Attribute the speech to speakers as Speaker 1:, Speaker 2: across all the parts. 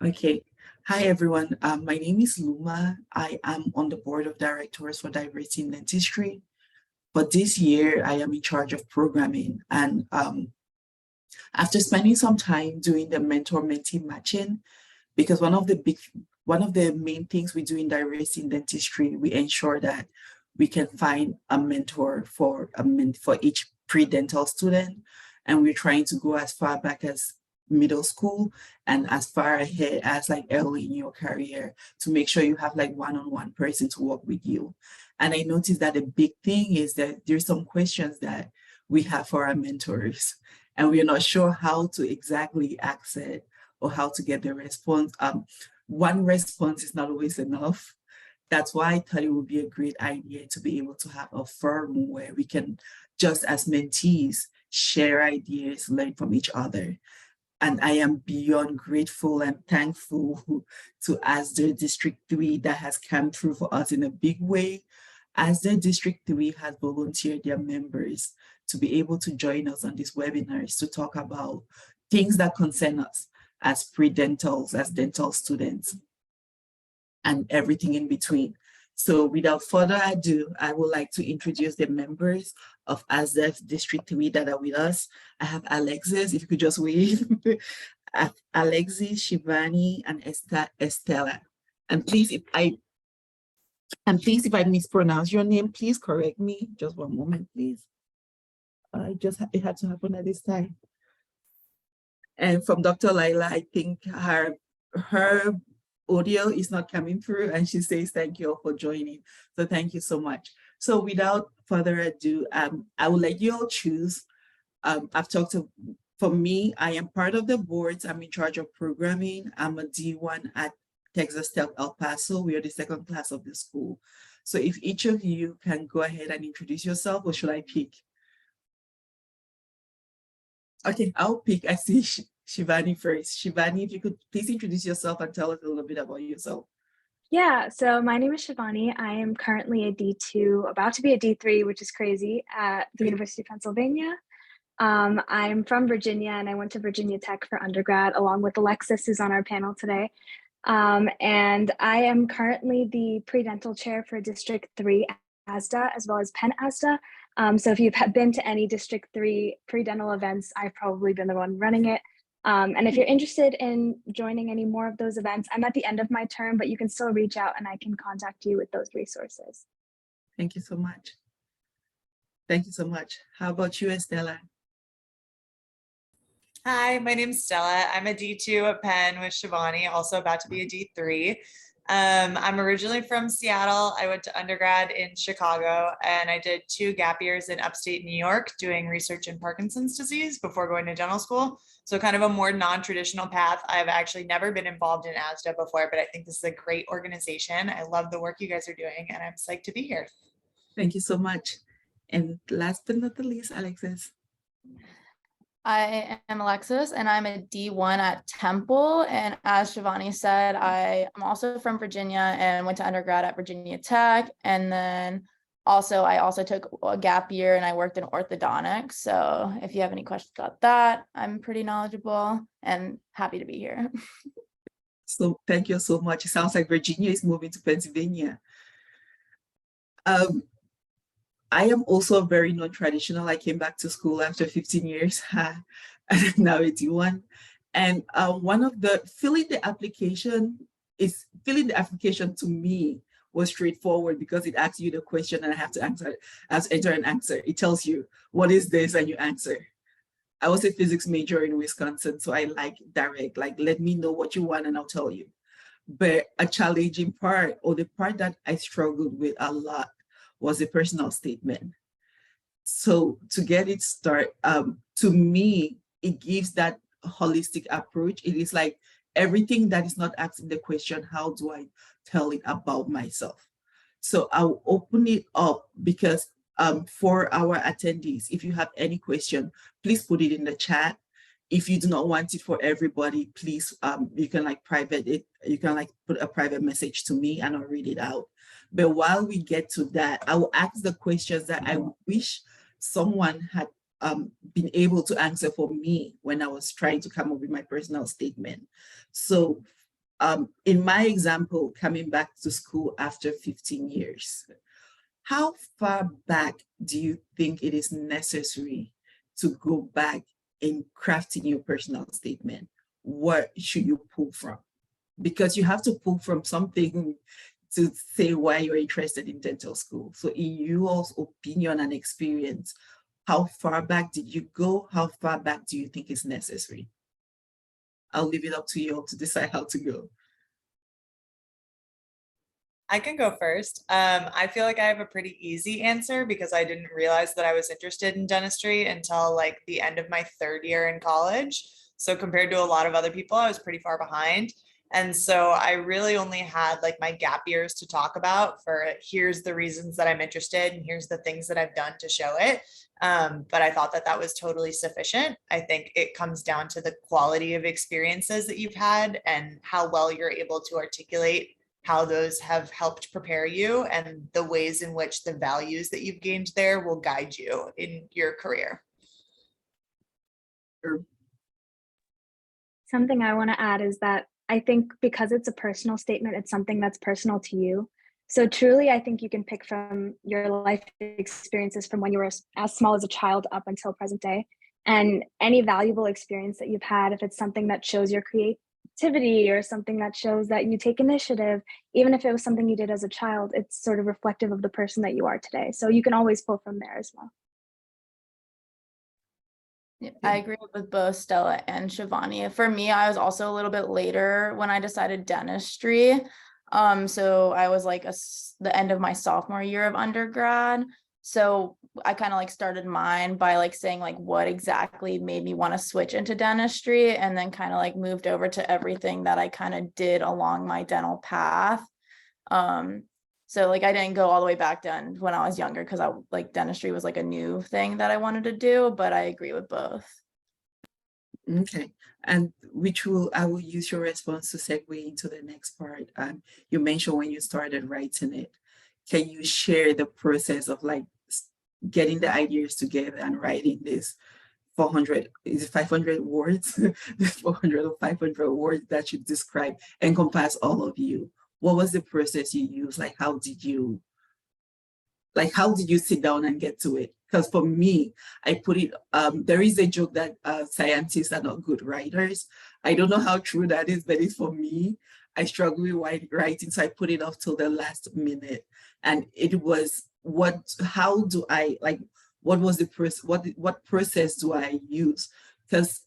Speaker 1: Okay. Hi, everyone. My name is Luma. I am on the board of directors for Diversity in Dentistry. But this year, I am in charge of programming. And after spending some time doing the mentor-mentee matching, because one of the main things we do in Diversity in Dentistry, we ensure that we can find a mentor for each pre-dental student, and we're trying to go as far back as middle school and as far ahead as like early in your career to make sure you have like one-on-one person to work with you. And I noticed that the big thing is that there's some questions that we have for our mentors, and we're not sure how to exactly ask it or how to get the response. One response is not always enough. That's why I thought it would be a great idea to be able to have a forum where we can, just as mentees, share ideas, learn from each other. And I am beyond grateful and thankful to ASDA District 3 that has come through for us in a big way. ASDA District 3 has volunteered their members to be able to join us on these webinars to talk about things that concern us as pre-dentals, as dental students, and everything in between. So without further ado, I would like to introduce the members of ASDA District 3 that are with us. I have Alexis, if you could just wave. Alexis, Shivani, and Stella. And please, if I mispronounce your name, please correct me. Just one moment, please. It had to happen at this time. And from Dr. Laila, I think her audio is not coming through, and she says thank you all for joining. So thank you so much. So without further ado, I will let you all choose. For me, I am part of the boards. I'm in charge of programming. I'm a D1 at Texas Tech El Paso. We are the second class of the school. So if each of you can go ahead and introduce yourself, or should I pick? Okay, I'll pick. I see Shivani first. Shivani, if you could please introduce yourself and tell us a little bit about yourself.
Speaker 2: Yeah, so my name is Shivani. I am currently a D2, about to be a D3, which is crazy, at the University of Pennsylvania. I'm from Virginia, and I went to Virginia Tech for undergrad, along with Alexis, who's on our panel today. And I am currently the pre-dental chair for District 3 ASDA, as well as Penn ASDA. So if you've been to any District 3 pre-dental events, I've probably been the one running it. And if you're interested in joining any more of those events, I'm at the end of my term, but you can still reach out and I can contact you with those resources.
Speaker 1: Thank you so much. Thank you so much. How about you, Stella?
Speaker 3: Hi, my name's Stella. I'm a D2 at Penn with Shivani, also about to be a D3. I'm originally from Seattle. I went to undergrad in Chicago, and I did 2 gap years in upstate New York doing research in Parkinson's disease before going to dental school. So kind of a more non-traditional path. I've actually never been involved in ASDA before, but I think this is a great organization. I love the work you guys are doing, and I'm psyched to be here.
Speaker 1: Thank you so much. And last but not the least, Alexis.
Speaker 4: I am Alexis, and I'm a D1 at Temple. And as Shivani said, I am also from Virginia and went to undergrad at Virginia Tech. And then I also took a gap year and I worked in orthodontics. So if you have any questions about that, I'm pretty knowledgeable and happy to be here.
Speaker 1: So thank you so much. It sounds like Virginia is moving to Pennsylvania. I am also very non-traditional. I came back to school after 15 years, and now 81. And one of the filling the application to me was straightforward because it asks you the question and I have to enter an answer. It tells you what is this and you answer. I was a physics major in Wisconsin, so I like direct, like let me know what you want and I'll tell you. But a challenging part, or the part that I struggled with a lot, was a personal statement. So to get it started, to me, it gives that holistic approach. It is like everything that is not asking the question, how do I tell it about myself? So I'll open it up because for our attendees, if you have any question, please put it in the chat. If you do not want it for everybody, please, you can like private it. You can like put a private message to me and I'll read it out. But while we get to that, I will ask the questions that I wish someone had been able to answer for me when I was trying to come up with my personal statement. So in my example, coming back to school after 15 years, how far back do you think it is necessary to go back in crafting your personal statement? What should you pull from? Because you have to pull from something to say why you're interested in dental school. So in your opinion and experience, how far back did you go? How far back do you think is necessary? I'll leave it up to you all to decide how to go.
Speaker 3: I can go first. I feel like I have a pretty easy answer because I didn't realize that I was interested in dentistry until like the end of my third year in college. So compared to a lot of other people, I was pretty far behind. And so I really only had like my gap years to talk about for here's the reasons that I'm interested and here's the things that I've done to show it. But I thought that that was totally sufficient. I think it comes down to the quality of experiences that you've had and how well you're able to articulate how those have helped prepare you and the ways in which the values that you've gained there will guide you in your career.
Speaker 2: Something I want to add is that I think because it's a personal statement, it's something that's personal to you. So truly, I think you can pick from your life experiences from when you were as small as a child up until present day. And any valuable experience that you've had, if it's something that shows your creativity or something that shows that you take initiative, even if it was something you did as a child, it's sort of reflective of the person that you are today. So you can always pull from there as well.
Speaker 4: Yeah, I agree with both Stella and Shivani. For me, I was also a little bit later when I decided dentistry. So I was like the end of my sophomore year of undergrad. So I kind of like started mine by like saying like what exactly made me want to switch into dentistry, and then kind of like moved over to everything that I kind of did along my dental path. So like I didn't go all the way back then when I was younger because I like dentistry was like a new thing that I wanted to do, but I agree with both.
Speaker 1: Okay, and I will use your response to segue into the next part. You mentioned when you started writing it. Can you share the process of like getting the ideas together and writing this 400, is it 500 words? 400 or 500 words that should encompass all of you. What was the process you used? Like, how did you sit down and get to it? Because for me, I put it, there is a joke that scientists are not good writers. I don't know how true that is, but it's for me. I struggle with writing, so I put it off till the last minute. And it was, what was the process, what process do I use? Because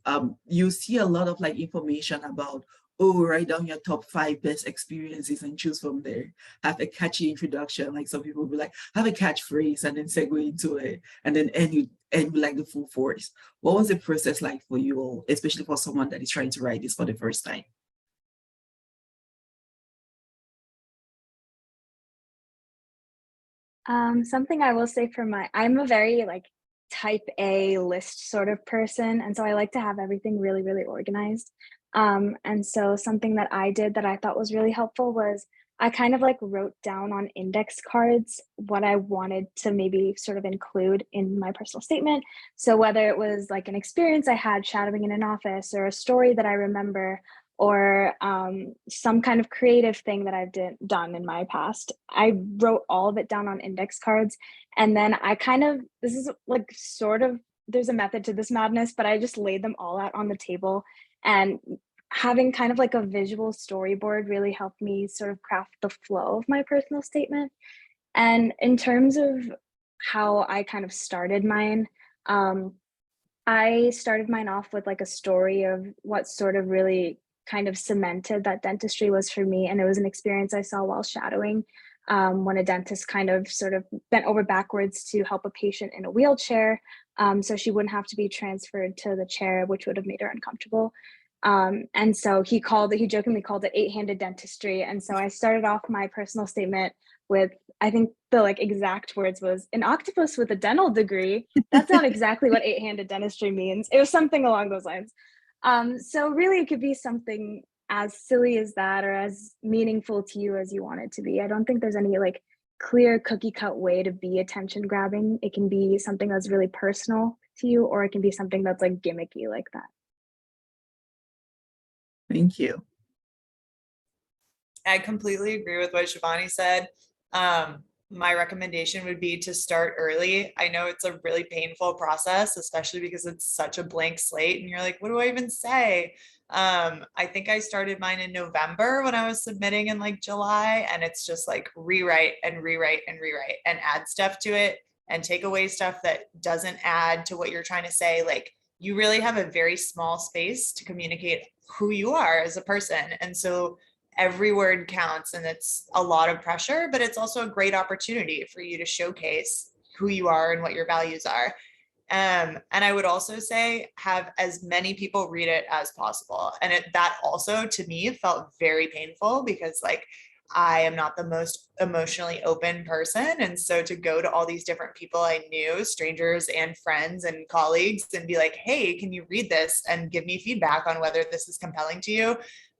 Speaker 1: you see a lot of like information about, oh, write down your top 5 best experiences and choose from there. Have a catchy introduction, like some people will be like, have a catchphrase and then segue into it, and then end with like the full force. What was the process like for you all, especially for someone that is trying to write this for the first time?
Speaker 2: Something I will say I'm a very like type A list sort of person. And so I like to have everything really, really organized. And so something that I did that I thought was really helpful was I kind of like wrote down on index cards what I wanted to maybe sort of include in my personal statement. So whether it was like an experience I had shadowing in an office, or a story that I remember, or some kind of creative thing that I've done in my past, I wrote all of it down on index cards. And then this is like sort of, there's a method to this madness, but I just laid them all out on the table. And having kind of like a visual storyboard really helped me sort of craft the flow of my personal statement. And in terms of how I kind of started mine, I started mine off with like a story of what sort of really kind of cemented that dentistry was for me. And it was an experience I saw while shadowing, when a dentist kind of sort of bent over backwards to help a patient in a wheelchair, so she wouldn't have to be transferred to the chair, which would have made her uncomfortable. And so he jokingly called it 8-handed dentistry. And so I started off my personal statement with, I think the like exact words was, an octopus with a dental degree. That's not exactly what 8-handed dentistry means. It was something along those lines. So really it could be something as silly as that, or as meaningful to you as you want it to be. I don't think there's any like clear cookie cut way to be attention grabbing. It can be something that's really personal to you, or it can be something that's like gimmicky like that.
Speaker 1: Thank you.
Speaker 3: I completely agree with what Shivani said. My recommendation would be to start early. I know it's a really painful process, especially because it's such a blank slate and you're like, what do I even say? I think I started mine in November when I was submitting in like July, and it's just like rewrite and rewrite and rewrite and add stuff to it and take away stuff that doesn't add to what you're trying to say. Like, you really have a very small space to communicate who you are as a person. And so every word counts, and it's a lot of pressure, but it's also a great opportunity for you to showcase who you are and what your values are. And I would also say have as many people read it as possible. And that also to me felt very painful because like I am not the most emotionally open person. And so to go to all these different people I knew, strangers and friends and colleagues, and be like, hey, can you read this and give me feedback on whether this is compelling to you?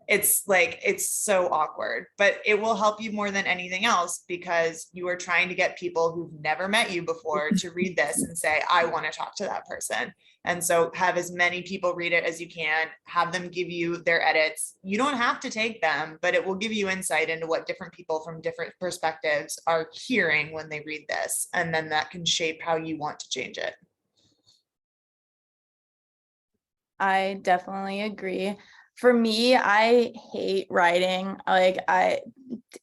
Speaker 3: It's like, it's so awkward, but it will help you more than anything else because you are trying to get people who've never met you before to read this and say, I want to talk to that person. And so have as many people read it as you can, have them give you their edits. You don't have to take them, but it will give you insight into what different people from different perspectives are hearing when they read this. And then that can shape how you want to change it.
Speaker 4: I definitely agree. For me, I hate writing. Like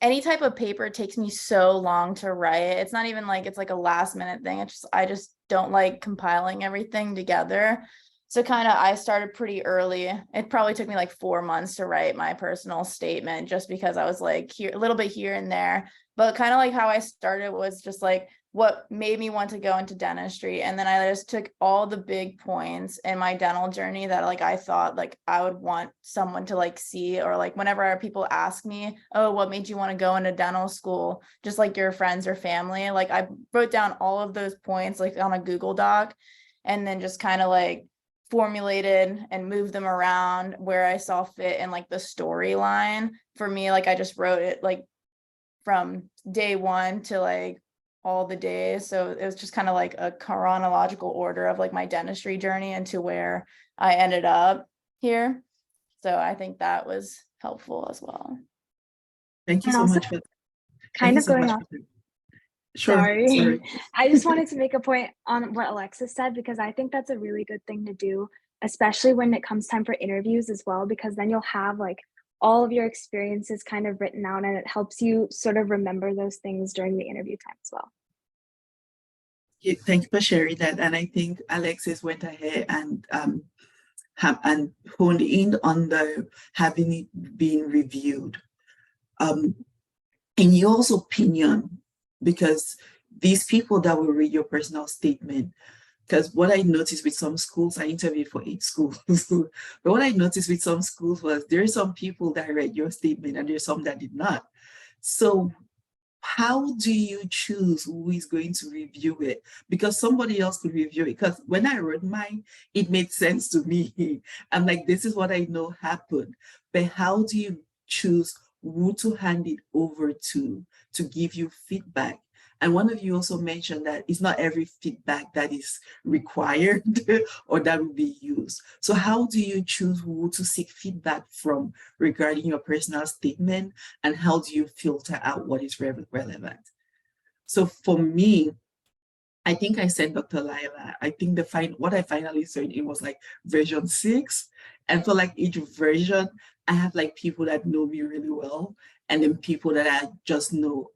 Speaker 4: any type of paper takes me so long to write. It's not even like it's like a last minute thing. It's just I just don't like compiling everything together. So kind of I started pretty early. It probably took me like 4 months to write my personal statement just because I was like here a little bit here and there. But kind of like how I started was just like what made me want to go into dentistry. And then I just took all the big points in my dental journey that like I thought like I would want someone to like see, or like whenever people ask me, oh, what made you want to go into dental school, just like your friends or family, like I wrote down all of those points like on a Google Doc, and then just kind of like formulated and moved them around where I saw fit in like the storyline. For me, like I just wrote it like from day one to like all the days. So it was just kind of like a chronological order of like my dentistry journey into where I ended up here. So I think that was helpful as well.
Speaker 1: Thank you
Speaker 2: And
Speaker 1: so
Speaker 2: also
Speaker 1: much for
Speaker 2: kind of going
Speaker 1: much
Speaker 2: off.
Speaker 1: for Sure,
Speaker 2: Sorry.
Speaker 1: sorry.
Speaker 2: I just wanted to make a point on what Alexis said, because I think that's a really good thing to do, especially when it comes time for interviews as well, because then you'll have like all of your experiences kind of written out, and it helps you sort of remember those things during the interview time as well.
Speaker 1: Thank you for sharing that. And I think Alexis went ahead and honed in on the having it being reviewed. In your opinion, because these people that will read your personal statement, because what I noticed with some schools, I interviewed for 8 schools, but what I noticed with some schools was there are some people that read your statement and there's some that did not. So how do you choose who is going to review it? Because somebody else could review it. Because when I wrote mine, it made sense to me. I'm like, this is what I know happened. But how do you choose who to hand it over to give you feedback? And one of you also mentioned that it's not every feedback that is required or that will be used. So how do you choose who to seek feedback from regarding your personal statement, and how do you filter out what is relevant? So for me, I think I said Dr. Lila. I think what I finally said, it was like version 6. And for like each version, I have like people that know me really well, and then people that I just know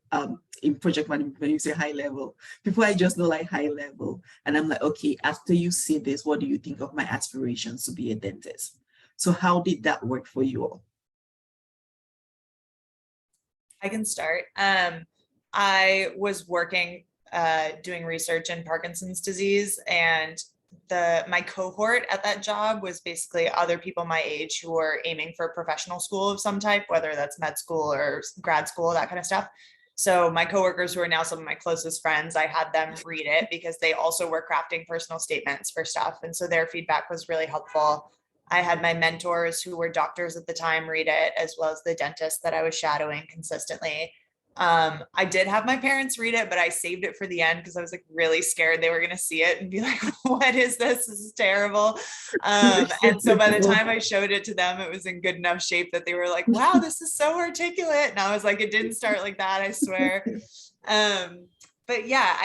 Speaker 1: in project management, when you say high level, people I just know like high level. And I'm like, okay, after you see this, what do you think of my aspirations to be a dentist? So how did that work for you all?
Speaker 3: I can start. I was working doing research in Parkinson's disease, and my cohort at that job was basically other people my age who were aiming for professional school of some type, whether that's med school or grad school, that kind of stuff. So my coworkers, who are now some of my closest friends, I had them read it because they also were crafting personal statements for stuff. And so their feedback was really helpful. I had my mentors who were doctors at the time read it, as well as the dentist that I was shadowing consistently. I did have my parents read it, but I saved it for the end because I was like really scared they were going to see it and be like, what is this? This is terrible. And so by the time I showed it to them, it was in good enough shape that they were like, wow, this is so articulate. And I was like, it didn't start like that, I swear. But yeah,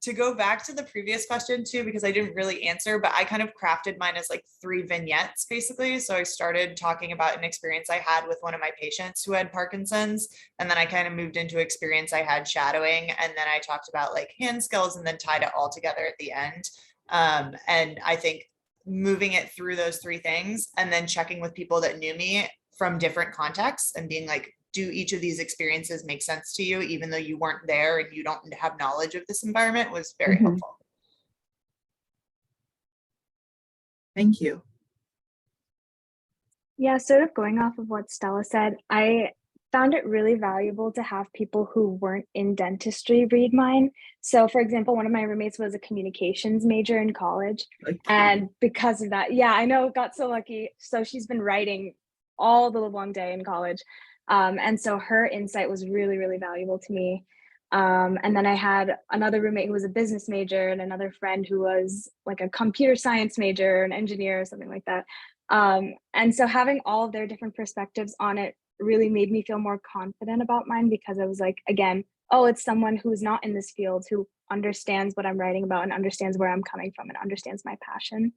Speaker 3: to go back to the previous question too, because I didn't really answer, but I kind of crafted mine as like 3 vignettes basically. So I started talking about an experience I had with one of my patients who had Parkinson's. And then I kind of moved into experience I had shadowing. And then I talked about like hand skills and then tied it all together at the end. And I think moving it through those 3 things and then checking with people that knew me from different contexts and being like, do each of these experiences make sense to you, even though you weren't there and you don't have knowledge of this environment, was very helpful.
Speaker 1: Thank you.
Speaker 2: Yeah, sort of going off of what Stella said, I found it really valuable to have people who weren't in dentistry read mine. So for example, one of my roommates was a communications major in college.
Speaker 1: Okay.
Speaker 2: And because of that, yeah, I know, got so lucky. So she's been writing all the long day in college. And so her insight was really, really valuable to me. And then I had another roommate who was a business major and another friend who was like a computer science major, an engineer or something like that. And so having all of their different perspectives on it really made me feel more confident about mine, because I was like, again, oh, it's someone who's not in this field who understands what I'm writing about and understands where I'm coming from and understands my passion.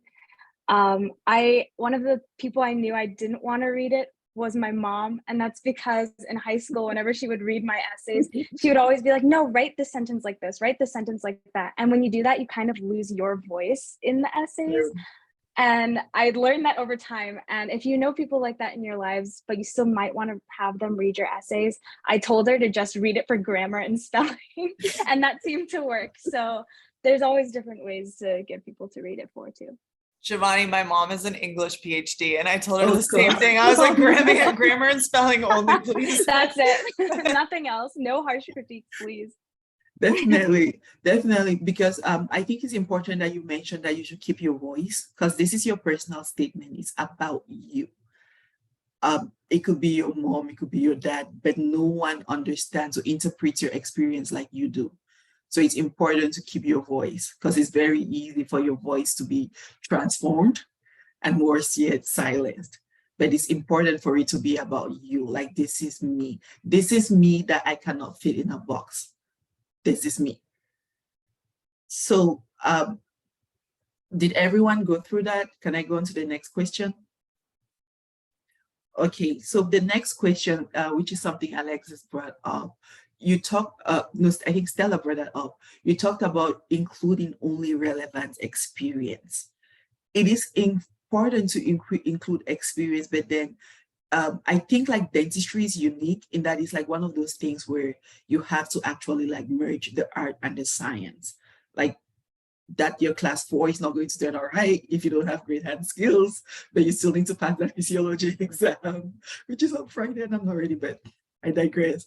Speaker 2: One of the people I knew I didn't want to read it was my mom. And that's because in high school, whenever she would read my essays, she would always be like, no, write this sentence like this, write this sentence like that. And when you do that, you kind of lose your voice in the essays. And I learned that over time. And if you know people like that in your lives, but you still might want to have them read your essays, I told her to just read it for grammar and spelling. And that seemed to work. So there's always different ways to get people to read it for too.
Speaker 3: Shivani, my mom is an English PhD, and I told her
Speaker 1: Oh,
Speaker 3: the same
Speaker 1: God.
Speaker 3: thing. I was like, grammar and spelling only, please.
Speaker 2: That's it. Nothing else. No harsh critiques, please.
Speaker 1: Definitely, definitely, because I think it's important that you mentioned that you should keep your voice, because this is your personal statement. It's about you. It could be your mom, it could be your dad, but no one understands or interprets your experience like you do. So it's important to keep your voice, because it's very easy for your voice to be transformed and worse yet, silenced. But it's important for it to be about you. Like, this is me. This is me that I cannot fit in a box. This is me. So did everyone go through that? Can I go on to the next question? Okay, so the next question, which is something Alexis brought up, you talked, no, I think Stella brought that up. You talked about including only relevant experience. It is important to include experience, but then I think like dentistry is unique in that it's like one of those things where you have to actually like merge the art and the science. Like that your class 4 is not going to turn all right if you don't have great hand skills, but you still need to pass that physiology exam, which is on Friday and I'm not ready, but I digress.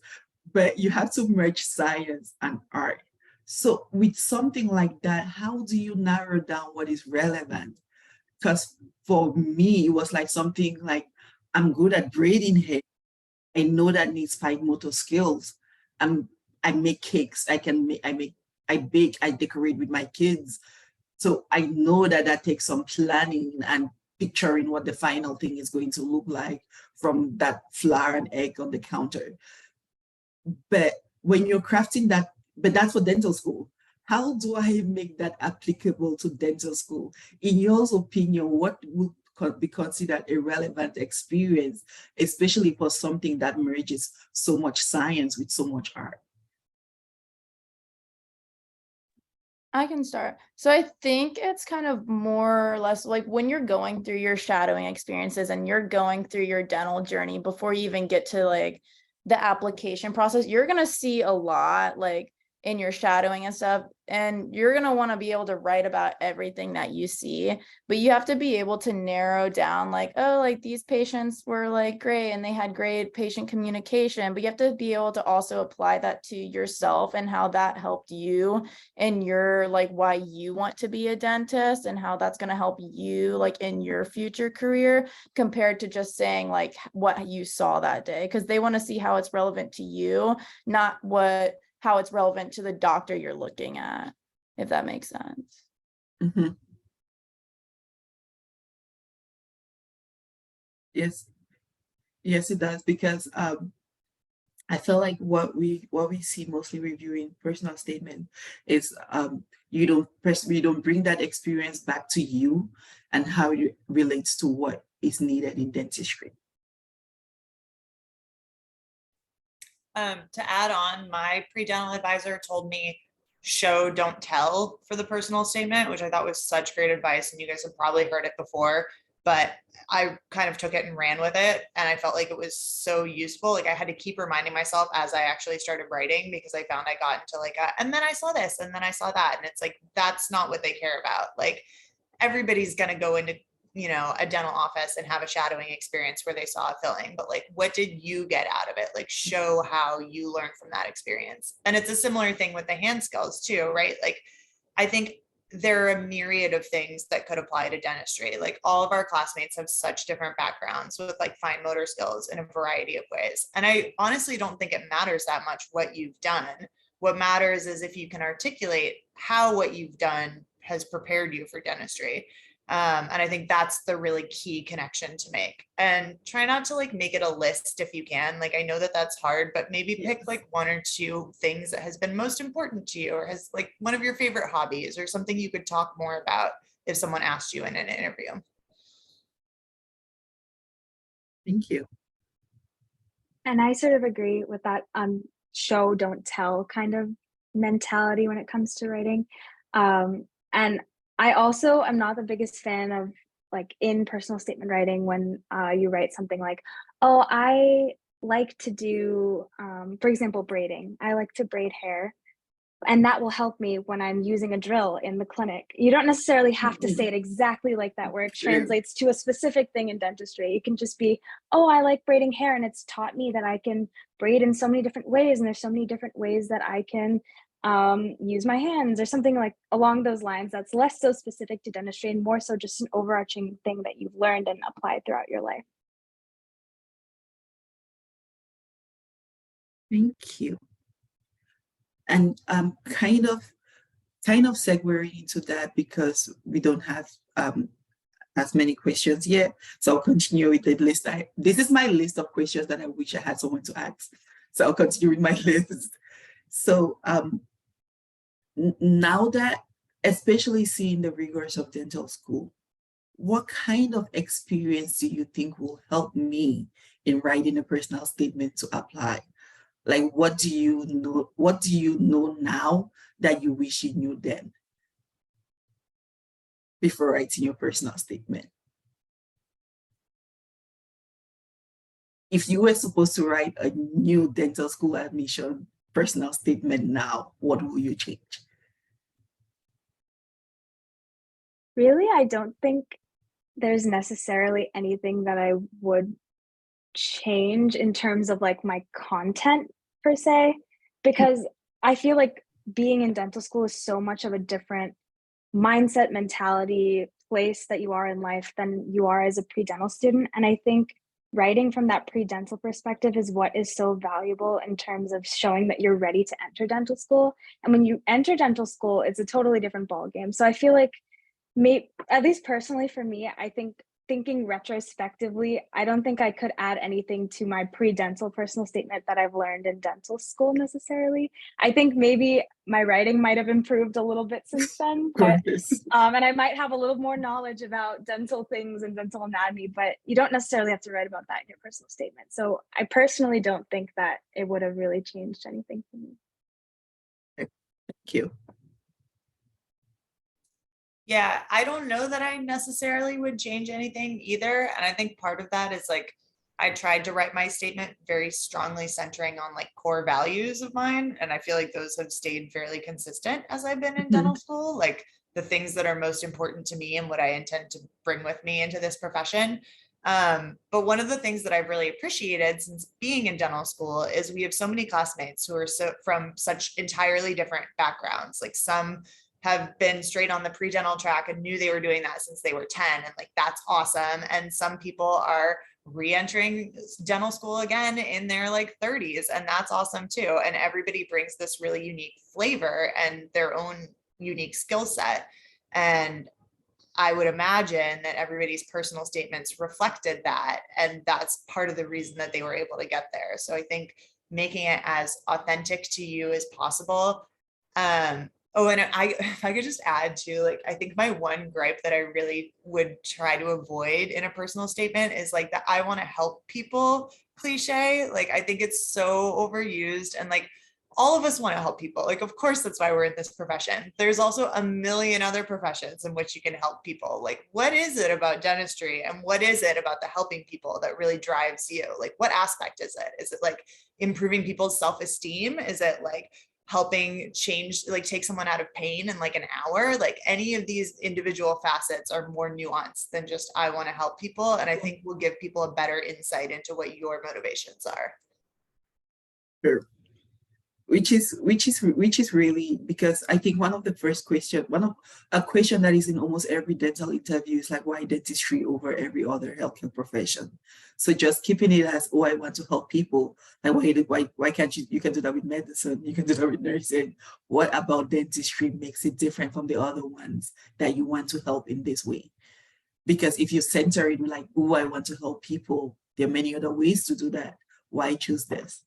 Speaker 1: But you have to merge science and art. So with something like that, how do you narrow down what is relevant? Because for me, it was like something like, I'm good at braiding hair. I know that needs fine motor skills. I make cakes. I bake, I decorate with my kids. So I know that that takes some planning and picturing what the final thing is going to look like from that flour and egg on the counter. But when you're crafting that, but that's for dental school. How do I make that applicable to dental school? In your opinion, what would be considered a relevant experience, especially for something that merges so much science with so much art?
Speaker 4: I can start. So I think it's kind of more or less like when you're going through your shadowing experiences and you're going through your dental journey before you even get to like the application process, you're going to see a lot. Like in your shadowing and stuff, and you're going to want to be able to write about everything that you see, but you have to be able to narrow down like, oh, like these patients were like great and they had great patient communication, but you have to be able to also apply that to yourself and how that helped you and your like why you want to be a dentist and how that's going to help you like in your future career, compared to just saying like what you saw that day, because they want to see how it's relevant to you, not how it's relevant to the doctor you're looking at, if that makes sense.
Speaker 1: Mhm. Yes, yes, it does, because I feel like what we see mostly reviewing personal statement is you don't bring that experience back to you and how it relates to what is needed in dentistry.
Speaker 3: To add on, my pre-dental advisor told me show, don't tell for the personal statement, which I thought was such great advice. And you guys have probably heard it before, but I kind of took it and ran with it. And I felt like it was so useful. Like I had to keep reminding myself as I actually started writing, because I found I got into like, and then I saw this, and then I saw that. And it's like, that's not what they care about. Like everybody's going to go into a dental office and have a shadowing experience where they saw a filling, but like, what did you get out of it? Like show how you learned from that experience. And it's a similar thing with the hand skills too, right? Like, I think there are a myriad of things that could apply to dentistry. Like all of our classmates have such different backgrounds with like fine motor skills in a variety of ways. And I honestly don't think it matters that much what you've done. What matters is if you can articulate how what you've done has prepared you for dentistry. And I think that's the really key connection to make. And try not to like make it a list if you can. Like I know that that's hard, but maybe pick like one or two things that has been most important to you, or has like one of your favorite hobbies, or something you could talk more about if someone asked you in an interview.
Speaker 1: Thank you.
Speaker 2: And I sort of agree with that show, don't tell kind of mentality when it comes to writing. And I also am not the biggest fan of like in personal statement writing when you write something like, oh, I like to do, for example, braiding. I like to braid hair, and that will help me when I'm using a drill in the clinic. You don't necessarily have to say it exactly like that, where it translates to a specific thing in dentistry. It can just be, oh, I like braiding hair, and it's taught me that I can braid in so many different ways, and there's so many different ways that I can use my hands, or something like along those lines. That's less so specific to dentistry and more so just an overarching thing that you've learned and applied throughout your life.
Speaker 1: Thank you. And kind of segueing into that, because we don't have as many questions yet. So I'll continue with the list. This is my list of questions that I wish I had someone to ask. So I'll continue with my list. So now that, especially seeing the rigors of dental school, what kind of experience do you think will help me in writing a personal statement to apply? Like, what do you know now that you wish you knew then before writing your personal statement? If you were supposed to write a new dental school admission personal statement now, what will you change?
Speaker 2: Really, I don't think there's necessarily anything that I would change in terms of like my content per se, because I feel like being in dental school is so much of a different mindset, mentality, place that you are in life than you are as a pre-dental student. And I think writing from that pre-dental perspective is what is so valuable in terms of showing that you're ready to enter dental school. And when you enter dental school, it's a totally different ballgame. So I feel like at least personally for me, I think thinking retrospectively, I don't think I could add anything to my pre-dental personal statement that I've learned in dental school necessarily. I think maybe my writing might have improved a little bit since then, but and I might have a little more knowledge about dental things and dental anatomy, but you don't necessarily have to write about that in your personal statement. So I personally don't think that it would have really changed anything for me.
Speaker 1: Thank you.
Speaker 3: Yeah, I don't know that I necessarily would change anything either. And I think part of that is like, I tried to write my statement very strongly centering on like core values of mine. And I feel like those have stayed fairly consistent as I've been in dental school, like the things that are most important to me and what I intend to bring with me into this profession. But one of the things that I've really appreciated since being in dental school is we have so many classmates who are from such entirely different backgrounds. Like some have been straight on the pre-dental track and knew they were doing that since they were 10, and like that's awesome. And some people are re-entering dental school again in their like 30s, and that's awesome too. And everybody brings this really unique flavor and their own unique skill set. And I would imagine that everybody's personal statements reflected that. And that's part of the reason that they were able to get there. So I think making it as authentic to you as possible. Oh, and if I could just add to, like, I think my one gripe that I really would try to avoid in a personal statement is like that I want to help people cliche. Like, I think it's so overused, and like all of us want to help people. Like, of course, that's why we're in this profession. There's also a million other professions in which you can help people. Like, what is it about dentistry and what is it about the helping people that really drives you? Like, what aspect is it? Is it like improving people's self-esteem? Is it like helping change, like take someone out of pain in like an hour? Like any of these individual facets are more nuanced than just, I want to help people. And I think will give people a better insight into what your motivations are.
Speaker 1: Sure. Which is really, because I think one of the first question, a question that is in almost every dental interview is like, why dentistry over every other healthcare profession? So just keeping it as, oh, I want to help people. And why can't you can do that with medicine, you can do that with nursing. What about dentistry makes it different from the other ones that you want to help in this way? Because if you center it like, oh, I want to help people, there are many other ways to do that. Why choose this?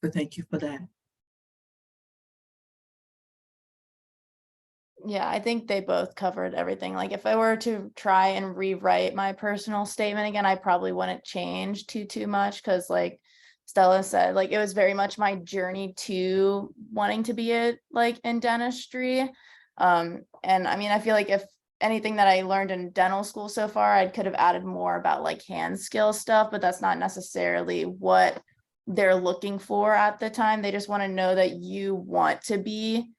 Speaker 1: So thank you for that.
Speaker 4: Yeah, I think they both covered everything. Like if I were to try and rewrite my personal statement again, I probably wouldn't change too much, because like Stella said, like it was very much my journey to wanting to be in dentistry. And I mean, I feel like if anything that I learned in dental school so far, I could have added more about like hand skill stuff, but that's not necessarily what they're looking for at the time. They just want to know that you want to be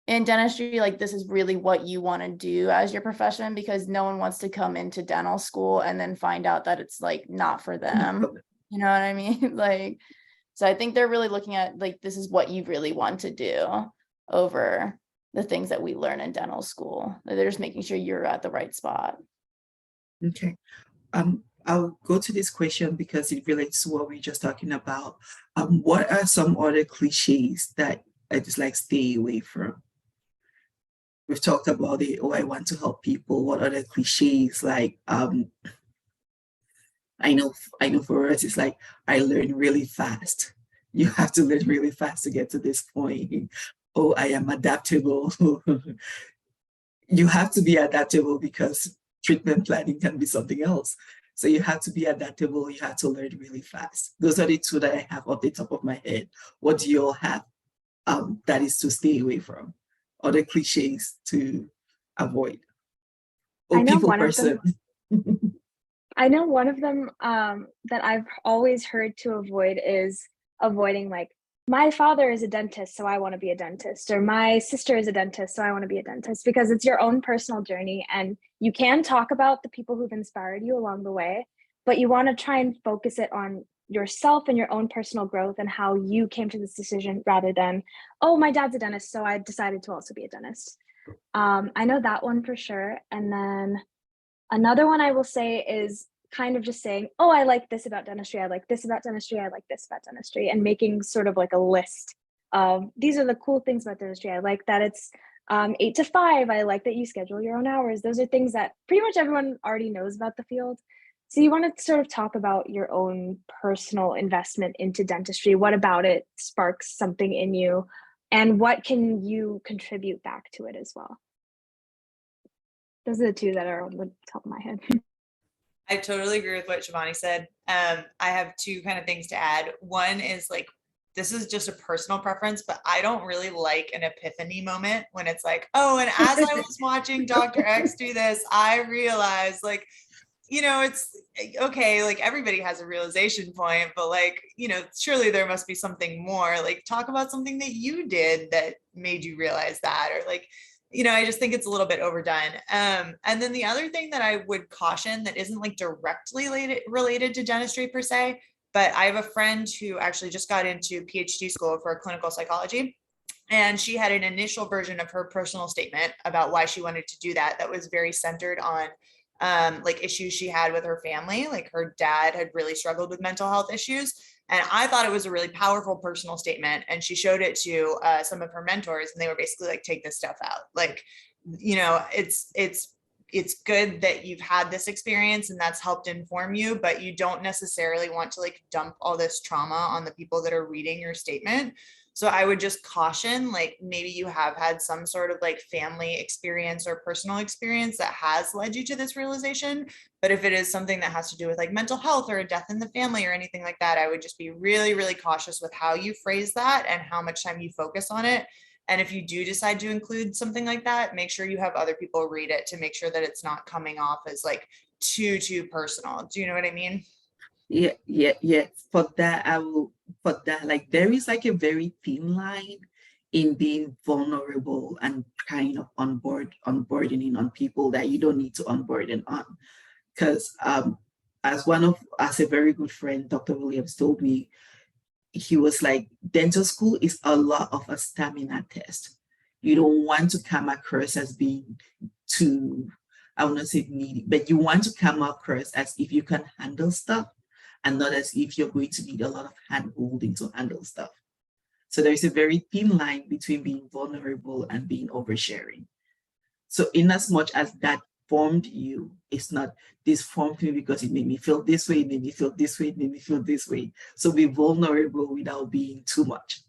Speaker 4: in dentistry. Like this is really what you want to do as your profession, because no one wants to come into dental school and then find out that it's like not for them. You know what I mean? Like, so I think they're really looking at like, this is what you really want to do over the things that we learn in dental school. They're just making sure you're at the right spot.
Speaker 1: Okay. I'll go to this question because it relates to what we we're just talking about. What are some other cliches that I just like stay away from? We've talked about it. Oh, I want to help people. What other cliches? Like, I know for us, it's like, I learn really fast. You have to learn really fast to get to this point. Oh, I am adaptable. You have to be adaptable because treatment planning can be something else. So you have to be adaptable. You have to learn really fast. Those are the two that I have off the top of my head. What do you all have that is to stay away from? Other cliches to avoid? Oh, people person.
Speaker 2: I know one of them that I've always heard to avoid is avoiding like, my father is a dentist, so I want to be a dentist, or my sister is a dentist, so I want to be a dentist, because it's your own personal journey. And you can talk about the people who've inspired you along the way, but you want to try and focus it on yourself and your own personal growth and how you came to this decision, rather than, oh, my dad's a dentist, so I decided to also be a dentist. I know that one for sure. And then another one I will say is kind of just saying, oh, I like this about dentistry, I like this about dentistry, I like this about dentistry, and making sort of like a list of, these are the cool things about dentistry. I like that it's 8 to 5. I like that you schedule your own hours. Those are things that pretty much everyone already knows about the field. So you want to sort of talk about your own personal investment into dentistry. What about it sparks something in you, and what can you contribute back to it as well? Those are the two that are on the top of my head.
Speaker 3: I totally agree with what Shivani said. I have two kind of things to add. One is like, this is just a personal preference, but I don't really like an epiphany moment when it's like, oh, and as I was watching Dr. X do this, I realized, like, you know, it's okay, like everybody has a realization point, but like, you know, surely there must be something more. Like, talk about something that you did that made you realize that, or like, you know, I just think it's a little bit overdone. And then the other thing that I would caution that isn't like directly related to dentistry per se, but I have a friend who actually just got into PhD school for clinical psychology. And she had an initial version of her personal statement about why she wanted to do that, that was very centered on like issues she had with her family. Like her dad had really struggled with mental health issues. And I thought it was a really powerful personal statement. And she showed it to some of her mentors, and they were basically like, take this stuff out. Like, you know, it's good that you've had this experience and that's helped inform you, but you don't necessarily want to like dump all this trauma on the people that are reading your statement. So I would just caution, like maybe you have had some sort of like family experience or personal experience that has led you to this realization. But if it is something that has to do with like mental health or a death in the family or anything like that, I would just be really, really cautious with how you phrase that and how much time you focus on it. And if you do decide to include something like that, make sure you have other people read it to make sure that it's not coming off as like too personal. Do you know what I mean?
Speaker 1: Yeah. For that, like there is like a very thin line in being vulnerable and kind of onboarding on people that you don't need to onboarding on. Because as a very good friend, Dr. Williams told me, he was like, dental school is a lot of a stamina test. You don't want to come across as being too, I want to say needy, but you want to come across as if you can handle stuff and not as if you're going to need a lot of hand holding to handle stuff. So there's a very thin line between being vulnerable and being oversharing. So in as much as that formed you, it's not, this formed me because it made me feel this way, it made me feel this way, it made me feel this way. So be vulnerable without being too much,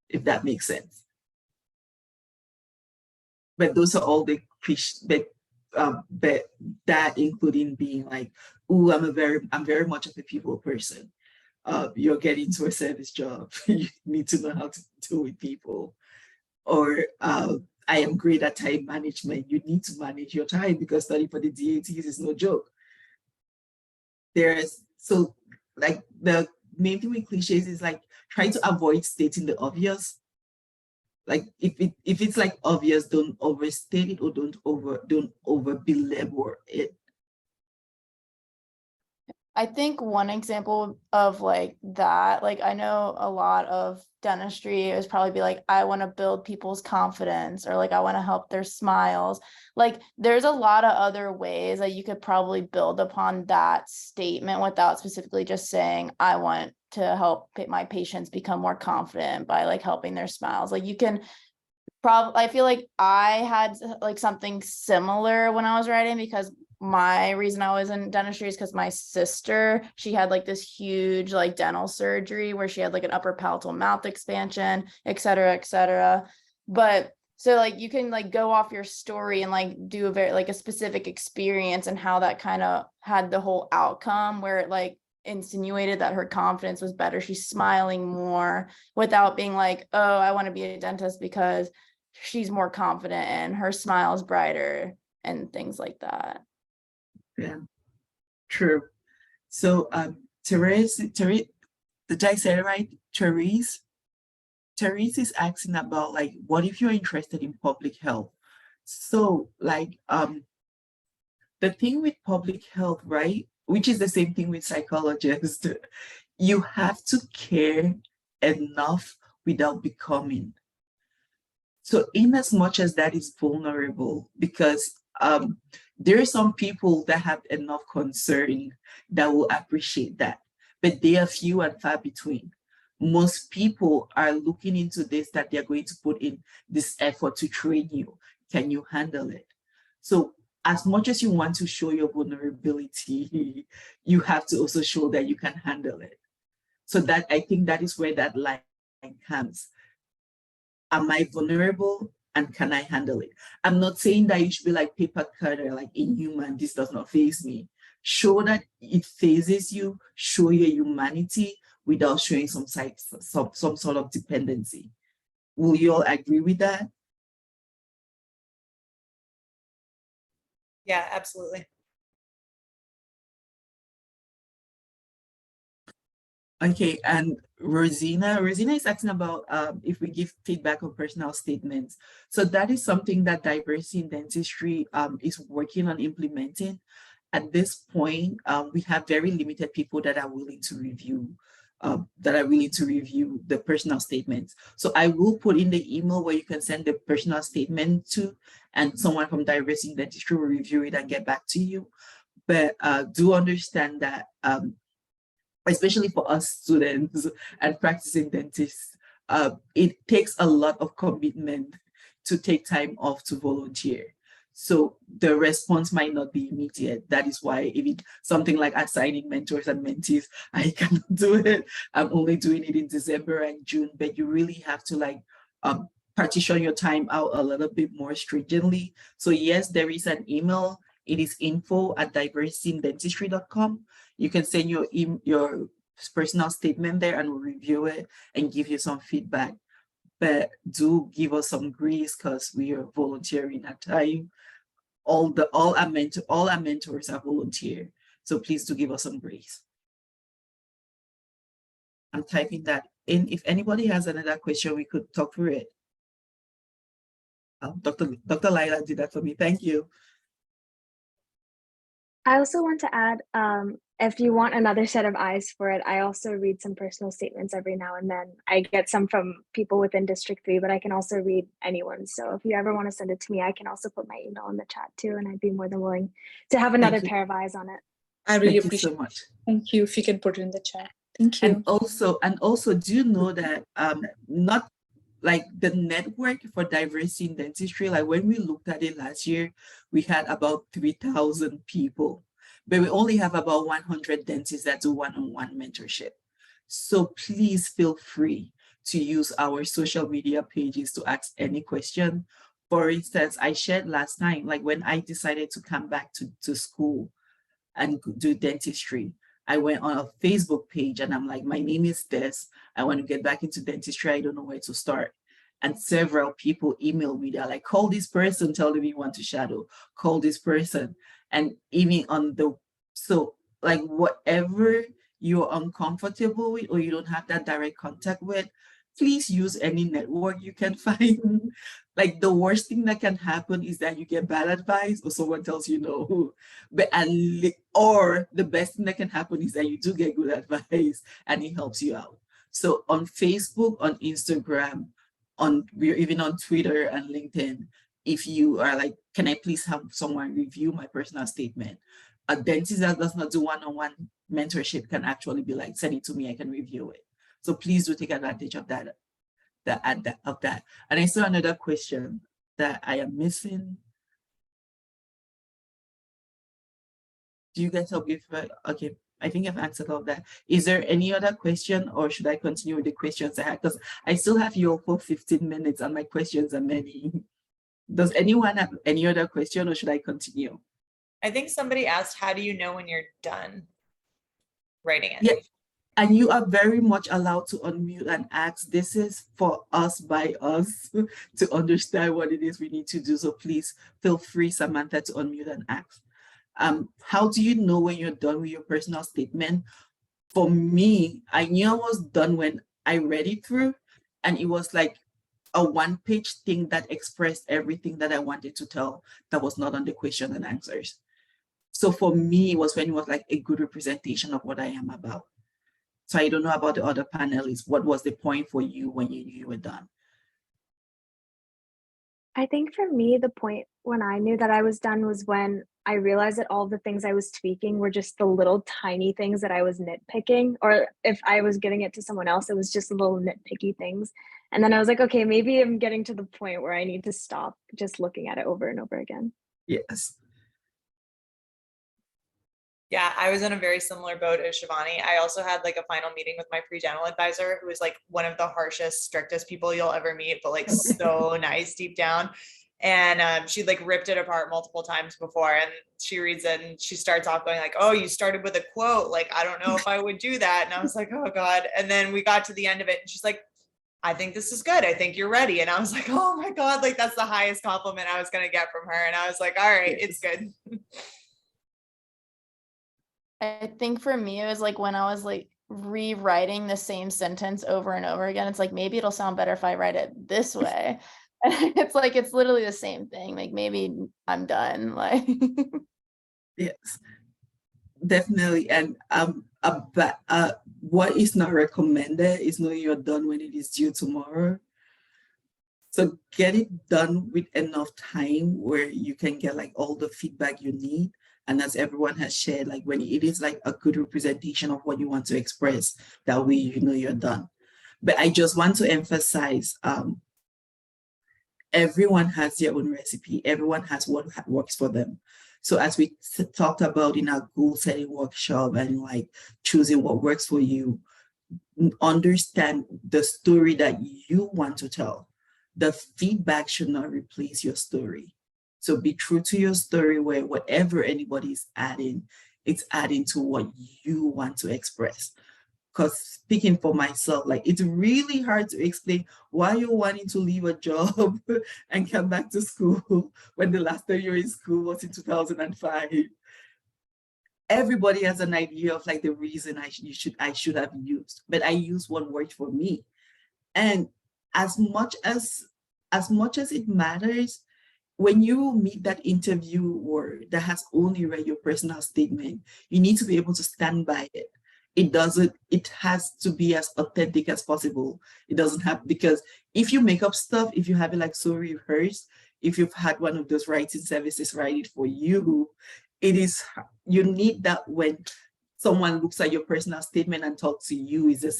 Speaker 1: if that makes sense. But those are all the but that including being like, oh, I'm very much of a people person. You're getting to a service job, you need to know how to deal with people. Or I am great at time management. You need to manage your time because studying for the DATs is no joke. So like the main thing with cliches is like trying to avoid stating the obvious. Like if it's like obvious, don't overstate it or don't over belabor it.
Speaker 4: I think one example of like that, like I know a lot of dentistry is probably be like, I want to build people's confidence, or like I want to help their smiles. Like there's a lot of other ways that you could probably build upon that statement without specifically just saying, I want to help my patients become more confident by like helping their smiles. Like you can probably, I feel like I had like something similar when I was writing, because my reason I was in dentistry is because my sister, she had like this huge like dental surgery where she had like an upper palatal mouth expansion, et cetera. But so like you can like go off your story and like do a very like a specific experience and how that kind of had the whole outcome where it like insinuated that her confidence was better. She's smiling more without being like, oh, I want to be a dentist because she's more confident and her smile is brighter and things like that.
Speaker 1: Yeah, true. So Therese, did I say it right? Therese is asking about like, what if you're interested in public health? So like the thing with public health, right, which is the same thing with psychologists, you have to care enough without becoming. So in as much as that is vulnerable, because there are some people that have enough concern that will appreciate that, but they are few and far between. Most people are looking into this, that they're going to put in this effort to train you. Can you handle it? So as much as you want to show your vulnerability, you have to also show that you can handle it. So that, I think that is where that line comes. Am I vulnerable and can I handle it? I'm not saying that you should be like paper cutter, like inhuman, this does not faze me. Show that it phases you, show your humanity without showing some sort of dependency. Will you all agree with that?
Speaker 3: Yeah, absolutely.
Speaker 1: Okay, and Rosina is asking about if we give feedback on personal statements. So that is something that Diversity in Dentistry is working on implementing. At this point, we have very limited people that are willing to review the personal statements. So I will put in the email where you can send the personal statement to, and someone from Diversity in Dentistry will review it and get back to you. But do understand that especially for us students and practicing dentists, it takes a lot of commitment to take time off to volunteer. So the response might not be immediate. That is why even something like assigning mentors and mentees, I cannot do it. I'm only doing it in December and June, but you really have to like partition your time out a little bit more stringently. So yes, there is an email. It is info@diversityindentistry.com. You can send your personal statement there and we'll review it and give you some feedback. But do give us some grace because we are volunteering at time. All our mentors are volunteer. So please do give us some grace. I'm typing that in. If anybody has another question, we could talk through it. Dr. Laila did that for me. Thank you.
Speaker 2: I also want to add, if you want another set of eyes for it, I also read some personal statements every now and then. I get some from people within District 3, but I can also read anyone's. So if you ever want to send it to me, I can also put my email in the chat too, and I'd be more than willing to have another pair of eyes on it.
Speaker 5: I really
Speaker 1: Thank you
Speaker 5: appreciate
Speaker 1: so much.
Speaker 5: Thank you. If you can put it in the chat. Thank you.
Speaker 1: And also do you know that not like the network for diversity in dentistry, like when we looked at it last year, we had about 3,000 people, but we only have about 100 dentists that do one-on-one mentorship. So please feel free to use our social media pages to ask any question. For instance, I shared last time, like when I decided to come back to school and do dentistry, I went on a Facebook page and I'm like, my name is Des. I want to get back into dentistry. I don't know where to start. And several people emailed me. They're like, call this person, tell them you want to shadow, call this person. And even on so like whatever you're uncomfortable with or you don't have that direct contact with, please use any network you can find. Like the worst thing that can happen is that you get bad advice or someone tells you no. Or the best thing that can happen is that you do get good advice and it helps you out. So on Facebook, on Instagram, we're even on Twitter and LinkedIn. If you are like, can I please have someone review my personal statement? A dentist that does not do one-on-one mentorship can actually be like, send it to me, I can review it. So please do take advantage of that. And I saw another question that I am missing. Do you guys help me? Okay, I think I've answered all of that. Is there any other question or should I continue with the questions I had? Because I still have you all for 15 minutes and my questions are many. Does anyone have any other question or should I continue?
Speaker 3: I think somebody asked, how do you know when you're done writing it?
Speaker 1: Yeah, and you are very much allowed to unmute and ask. This is for us, by us, to understand what it is we need to do. So please feel free, Samantha, to unmute and ask. How do you know when you're done with your personal statement? For me, I knew I was done when I read it through, and it was like a one-page thing that expressed everything that I wanted to tell that was not on the question and answers. So for me, it was when it was like a good representation of what I am about. So I don't know about the other panelists. What was the point for you when you knew you were done?
Speaker 2: I think for me, the point when I knew that I was done was when I realized that all the things I was tweaking were just the little tiny things that I was nitpicking, or if I was giving it to someone else, it was just little nitpicky things. And then I was like, okay, maybe I'm getting to the point where I need to stop just looking at it over and over again.
Speaker 1: Yes.
Speaker 3: Yeah, I was in a very similar boat as Shivani. I also had like a final meeting with my pre-dental advisor, who was like one of the harshest, strictest people you'll ever meet, but like so nice deep down. And she like ripped it apart multiple times before, and she reads it and she starts off going like, oh, you started with a quote, like I don't know if I would do that. And I was like, oh God. And then we got to the end of it and she's like, I think this is good, I think you're ready. And I was like, oh my God, like that's the highest compliment I was gonna get from her. And I was like, all right, it's good.
Speaker 4: I think for me, it was like when I was like rewriting the same sentence over and over again. It's like, maybe it'll sound better if I write it this way. And it's like, it's literally the same thing. Like, maybe I'm done. Like,
Speaker 1: Yes, definitely. And what is not recommended is knowing you're done when it is due tomorrow. So get it done with enough time where you can get like all the feedback you need. And as everyone has shared, like when it is like a good representation of what you want to express, that way you know you're done. But I just want to emphasize, everyone has their own recipe. Everyone has what works for them. So as we talked about in our goal setting workshop and like choosing what works for you, understand the story that you want to tell. The feedback should not replace your story. So be true to your story where whatever anybody is adding, it's adding to what you want to express. Because speaking for myself, like it's really hard to explain why you're wanting to leave a job and come back to school when the last time you were in school was in 2005. Everybody has an idea of like the reason I should have used, but I use what worked for me. And as much as it matters, when you meet that interviewer that has only read your personal statement, you need to be able to stand by it. It has to be as authentic as possible. It doesn't have, because if you make up stuff, if you have it like so rehearsed, if you've had one of those writing services write it for you, you need that when someone looks at your personal statement and talks to you is the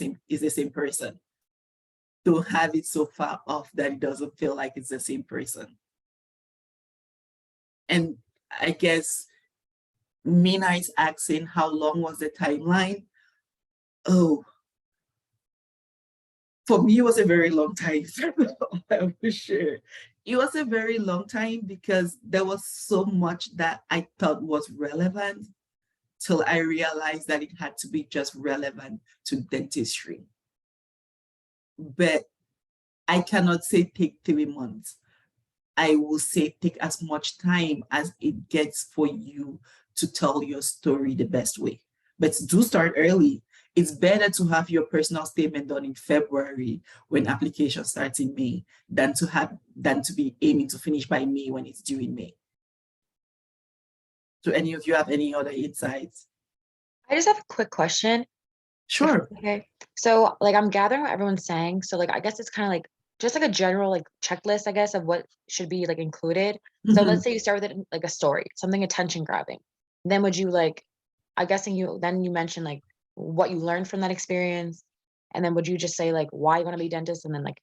Speaker 1: same person. Don't have it so far off that it doesn't feel like it's the same person. And I guess Mina is asking how long was the timeline? Oh, for me, it was a very long time. I'm sure. It was a very long time because there was so much that I thought was relevant till I realized that it had to be just relevant to dentistry. But I cannot say take 3 months. I will say take as much time as it gets for you to tell your story the best way. But do start early. It's better to have your personal statement done in February when application starts in May than to be aiming to finish by May when it's due in May. Do any of you have any other insights?
Speaker 6: I just have a quick question.
Speaker 1: Sure.
Speaker 6: Okay. So like I'm gathering what everyone's saying. So like I guess it's kind of like just like a general like checklist, I guess, of what should be like included. So let's say you start with it like a story, something attention grabbing. Then would you like, I guessing you mentioned like what you learned from that experience. And then would you just say like why you want to be a dentist and then like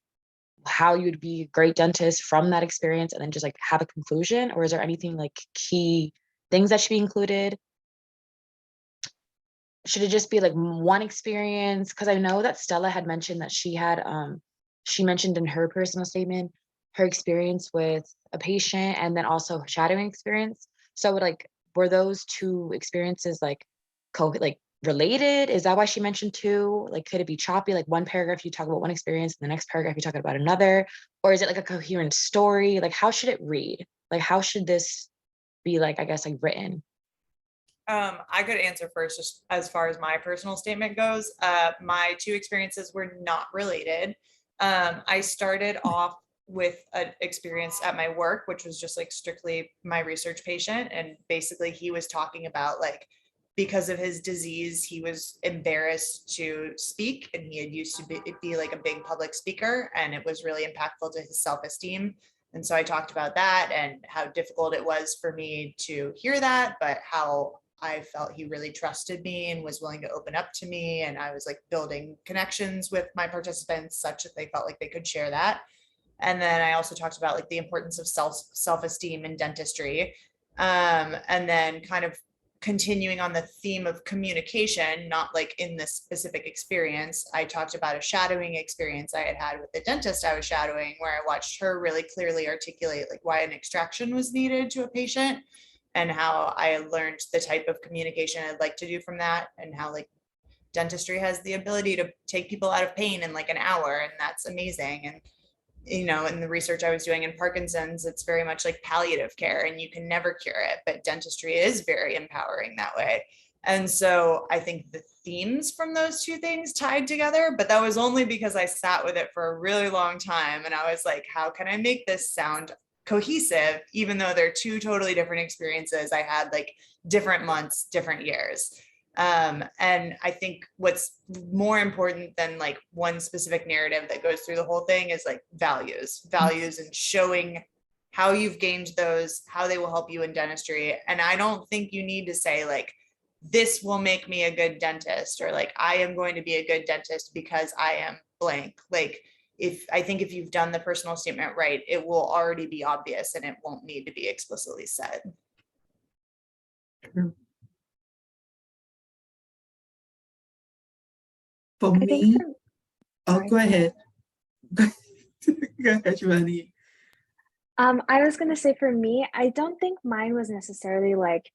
Speaker 6: how you would be a great dentist from that experience and then just like have a conclusion? Or is there anything like key things that should be included? Should it just be like one experience? Because I know that Stella had mentioned that she mentioned in her personal statement her experience with a patient and then also shadowing experience. So were those two experiences like related? Is that why she mentioned two? Like, could it be choppy? Like one paragraph you talk about one experience, and the next paragraph you talk about another, or is it like a coherent story? Like, how should it read? Like, how should this be like, I guess, like written?
Speaker 3: I could answer first, just as far as my personal statement goes. My two experiences were not related. I started off with an experience at my work, which was just like strictly my research patient. And basically he was talking about like, because of his disease, he was embarrassed to speak and he had used to be like a big public speaker and it was really impactful to his self-esteem. And so I talked about that and how difficult it was for me to hear that, but how I felt he really trusted me and was willing to open up to me. And I was like building connections with my participants such that they felt like they could share that. And then I also talked about like the importance of self-esteem in dentistry. And then kind of continuing on the theme of communication, not like in this specific experience, I talked about a shadowing experience I had with the dentist I was shadowing, where I watched her really clearly articulate like why an extraction was needed to a patient and how I learned the type of communication I'd like to do from that, and how like dentistry has the ability to take people out of pain in like an hour, and that's amazing. And you know, in the research I was doing in Parkinson's, it's very much like palliative care and you can never cure it, but dentistry is very empowering that way. And so I think the themes from those two things tied together, but that was only because I sat with it for a really long time. And I was like, how can I make this sound cohesive, even though they're two totally different experiences? I had like different months, different years. And I think what's more important than like one specific narrative that goes through the whole thing is like values and showing how you've gained those, how they will help you in dentistry. And I don't think you need to say like, this will make me a good dentist, or like, I am going to be a good dentist because I am blank. Like, I think if you've done the personal statement right, it will already be obvious and it won't need to be explicitly said.
Speaker 1: For
Speaker 2: I think
Speaker 1: me,
Speaker 2: sorry.
Speaker 1: go ahead. Go ahead, Shivani.
Speaker 2: I was gonna say for me, I don't think mine was necessarily like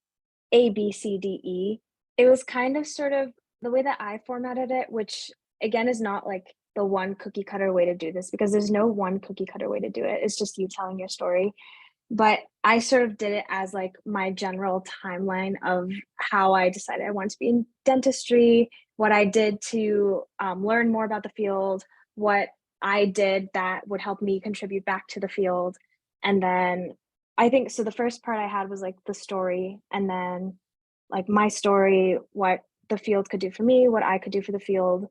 Speaker 2: A, B, C, D, E. It was kind of sort of the way that I formatted it, which again is not like the one cookie cutter way to do this, because there's no one cookie cutter way to do it. It's just you telling your story. But I sort of did it as like my general timeline of how I decided I wanted to be in dentistry, what I did to learn more about the field, what I did that would help me contribute back to the field. And then I think so the first part I had was like the story, and then like my story, what the field could do for me, what I could do for the field.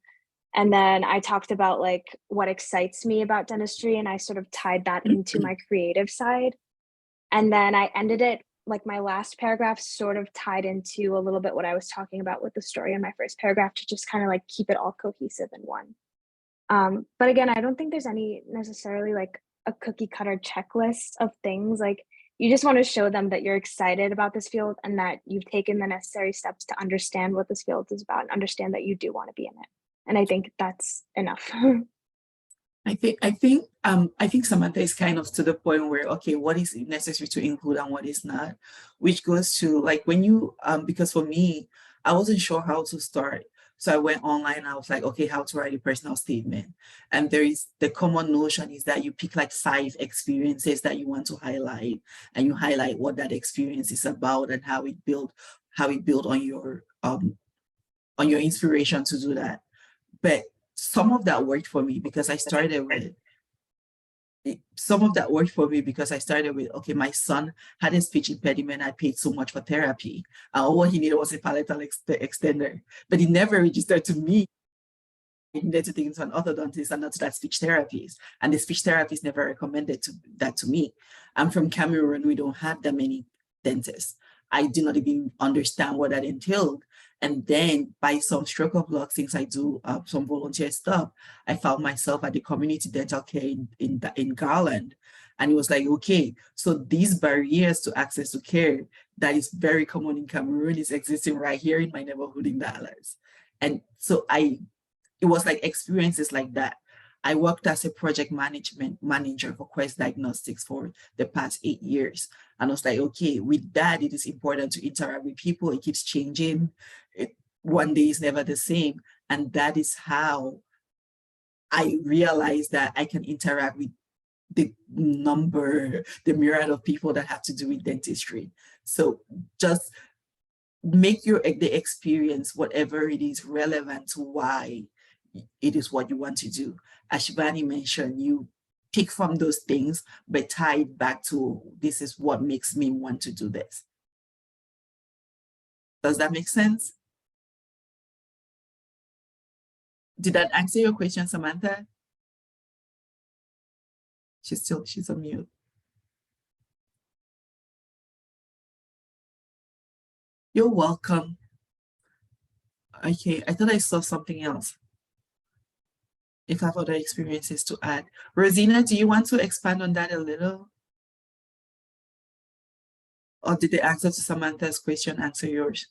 Speaker 2: And then I talked about like what excites me about dentistry, and I sort of tied that into my creative side. And then I ended it, like my last paragraph sort of tied into a little bit what I was talking about with the story in my first paragraph, to just kind of like keep it all cohesive in one. But again, I don't think there's any necessarily like a cookie cutter checklist of things. Like, you just want to show them that you're excited about this field and that you've taken the necessary steps to understand what this field is about and understand that you do want to be in it. And I think that's enough.
Speaker 1: I think Samantha is kind of to the point where, okay, what is necessary to include and what is not, which goes to like when you, because for me, I wasn't sure how to start. So I went online, I was like, okay, how to write a personal statement. And there is the common notion is that you pick like 5 experiences that you want to highlight, and you highlight what that experience is about and how it built on your inspiration to do that. But some of that worked for me because I started with okay, my son had a speech impediment. I paid so much for therapy. All he needed was a palatal extender, but it never registered to me. I needed to take him to an orthodontist and not to that speech therapist. And the speech therapist never recommended that to me. I'm from Cameroon. We don't have that many dentists. I do not even understand what that entailed. And then by some stroke of luck, since I do some volunteer stuff, I found myself at the community dental care in Garland. And it was like, okay, so these barriers to access to care that is very common in Cameroon is existing right here in my neighborhood in Dallas. And so it was like experiences like that. I worked as a project management manager for Quest Diagnostics for the past 8 years. And I was like, okay, with that, it is important to interact with people. It keeps changing. One day is never the same. And that is how I realized that I can interact with the myriad of people that have to do with dentistry. So just make the experience, whatever it is, relevant to why it is what you want to do. As Shivani mentioned, you pick from those things, but tie it back to this is what makes me want to do this. Does that make sense? Did that answer your question, Samantha? She's on mute. You're welcome. Okay, I thought I saw something else. If I have other experiences to add. Rosina, do you want to expand on that a little? Or did the answer to Samantha's question answer yours?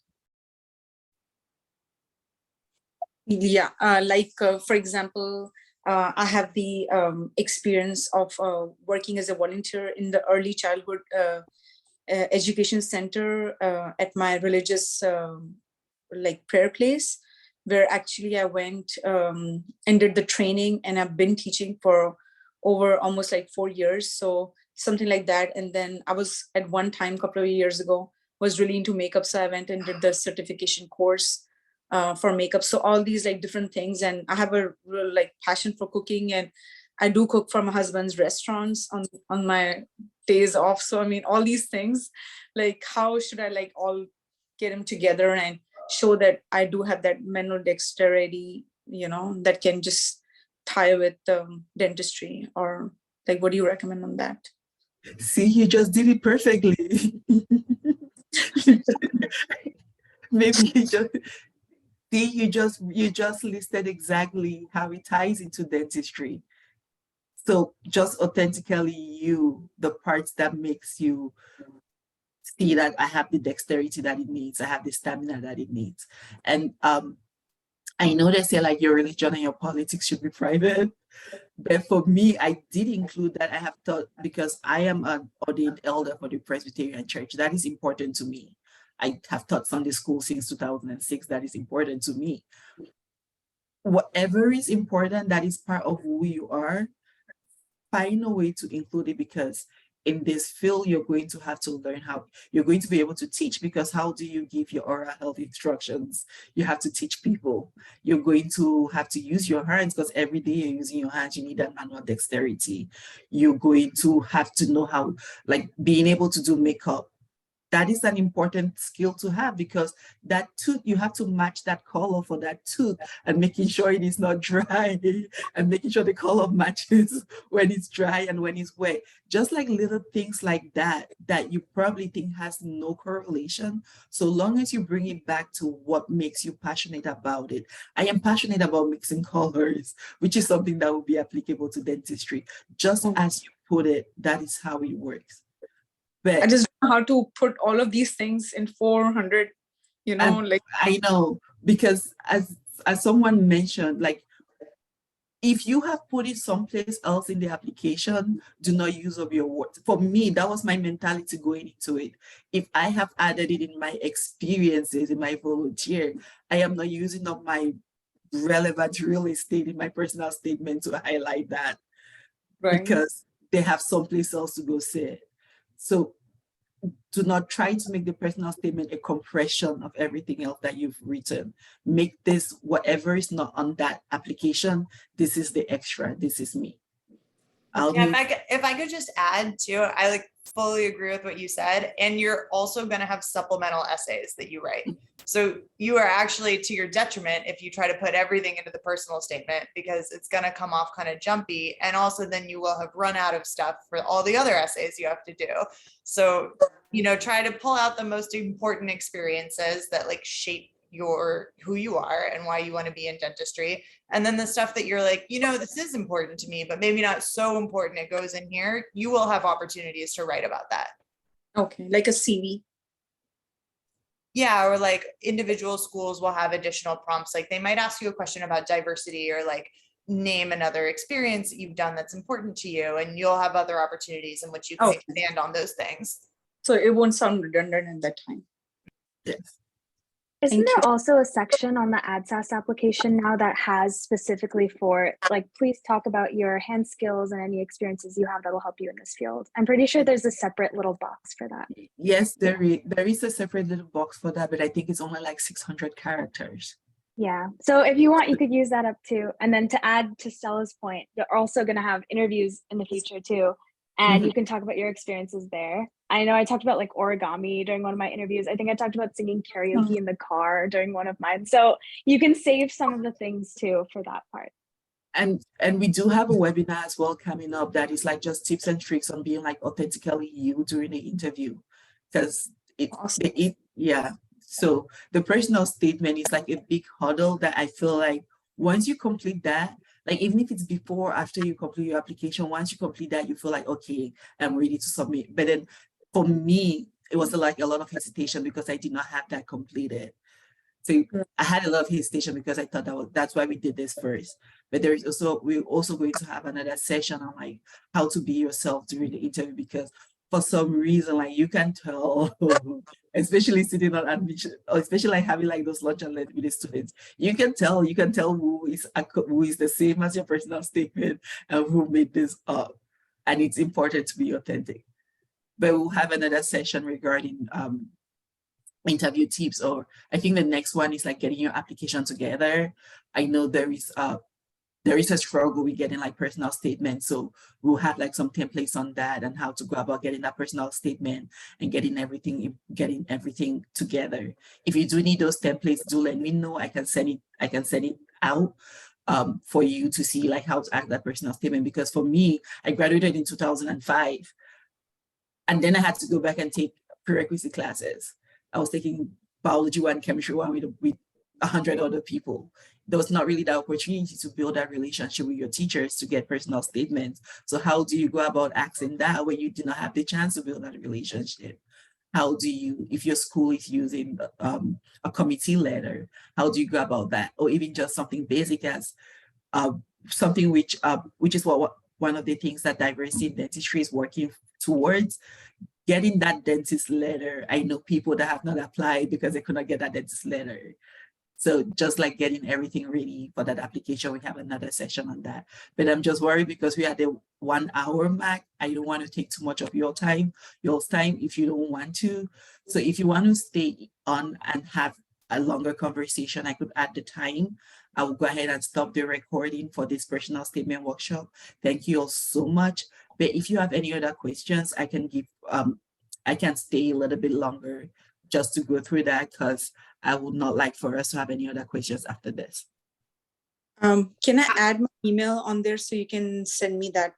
Speaker 5: Yeah, for example, I have the experience of working as a volunteer in the early childhood education center at my religious prayer place, where actually I went and did the training, and I've been teaching for over almost like 4 years. So something like that. And then I was at one time, a couple of years ago, was really into makeup. So I went and did the certification course for makeup. So all these like different things. And I have a real like passion for cooking, and I do cook for my husband's restaurants on my days off. So I mean, all these things, like how should I like all get them together and show that I do have that manual dexterity, you know, that can just tie with dentistry? Or like, what do you recommend on that?
Speaker 1: See, you just did it perfectly. Maybe you just listed exactly how it ties into dentistry. So just authentically you, the parts that makes you see that I have the dexterity that it needs, I have the stamina that it needs. And I know they say like your religion and your politics should be private, but for me, I did include that. I have thought, because I am an ordained elder for the Presbyterian Church, that is important to me. I have taught Sunday school since 2006. That is important to me. Whatever is important that is part of who you are, find a way to include it, because in this field, you're going to have to learn how you're going to be able to teach, because how do you give your oral health instructions? You have to teach people. You're going to have to use your hands, because every day you're using your hands, you need that manual dexterity. You're going to have to know how, like being able to do makeup. That is an important skill to have, because that tooth, you have to match that color for that tooth, and making sure it is not dry, and making sure the color matches when it's dry and when it's wet. Just like little things like that, that you probably think has no correlation, so long as you bring it back to what makes you passionate about it. I am passionate about mixing colors, which is something that will be applicable to dentistry. Just as you put it, that is how it works. But
Speaker 5: I just don't know how to put all of these things in 400, you know, like.
Speaker 1: I know, because as someone mentioned, like if you have put it someplace else in the application, do not use up your words. For me, that was my mentality going into it. If I have added it in my experiences, in my volunteer, I am not using up my relevant real estate in my personal statement to highlight that,
Speaker 5: Right.
Speaker 1: because they have someplace else to go say it. So do not try to make the personal statement a compression of everything else that you've written. Make this, whatever is not on that application, this is the extra, this is me.
Speaker 3: If I could just add too, I like fully agree with what you said. And you're also going to have supplemental essays that you write. So you are actually to your detriment if you try to put everything into the personal statement, because it's going to come off kind of jumpy. And also then you will have run out of stuff for all the other essays you have to do. So, you know, try to pull out the most important experiences that like shape who you are and why you want to be in dentistry. And then the stuff that you're like, you know, this is important to me, but maybe not so important it goes in here. You will have opportunities to write about that.
Speaker 5: Okay, like a CV.
Speaker 3: Yeah, or like individual schools will have additional prompts. Like they might ask you a question about diversity, or like name another experience that you've done that's important to you, and you'll have other opportunities in which you can expand on those things.
Speaker 5: So it won't sound redundant at that time.
Speaker 1: Yes.
Speaker 2: Isn't there also a section on the ADSAS application now that has specifically for like, please talk about your hand skills and any experiences you have that will help you in this field? I'm pretty sure there's a separate little box for that.
Speaker 1: Yes, there is a separate little box for that, but I think it's only like 600 characters.
Speaker 2: Yeah, so if you want, you could use that up too. And then to add to Stella's point, they're also going to have interviews in the future too. And you can talk about your experiences there. I know I talked about like origami during one of my interviews. I think I talked about singing karaoke in the car during one of mine. So you can save some of the things too for that part.
Speaker 1: And we do have a webinar as well coming up that is like just tips and tricks on being like authentically you during the interview. Because yeah. So the personal statement is like a big hurdle that I feel like once you complete that, like even if it's before or after you complete your application, once you complete that, you feel like, okay, I'm ready to submit. But then for me, it was like a lot of hesitation because I did not have that completed. So I had a lot of hesitation because I thought that's why we did this first. But we're also going to have another session on like how to be yourself during the interview, because for some reason, like you can tell, especially sitting on admission, or especially like having like those lunch and learn with the students, you can tell who is the same as your personal statement and who made this up. And it's important to be authentic. But we'll have another session regarding interview tips, or I think the next one is like getting your application together. I know there is a struggle with getting like personal statements. So we'll have like some templates on that and how to go about getting that personal statement and getting everything together. If you do need those templates, do let me know. I can send it out for you to see like how to act that personal statement. Because for me, I graduated in 2005, and then I had to go back and take prerequisite classes. I was taking biology 1, chemistry 1 with 100 other people. There was not really that opportunity to build that relationship with your teachers to get personal statements. So how do you go about asking that when you do not have the chance to build that relationship? How do you, if your school is using a committee letter, how do you go about that? Or even just something basic as something which is what one of the things that Diversity in Dentistry is working towards, getting that dentist letter. I know people that have not applied because they could not get that dentist letter. So just like getting everything ready for that application, we have another session on that. But I'm just worried because we had the 1 hour mark. I don't want to take too much of your time if you don't want to. So if you want to stay on and have a longer conversation, I could add the time. I will go ahead and stop the recording for this personal statement workshop. Thank you all so much. But if you have any other questions, I can stay a little bit longer just to go through that, because I would not like for us to have any other questions after this.
Speaker 5: Can I add my email on there so you can send me that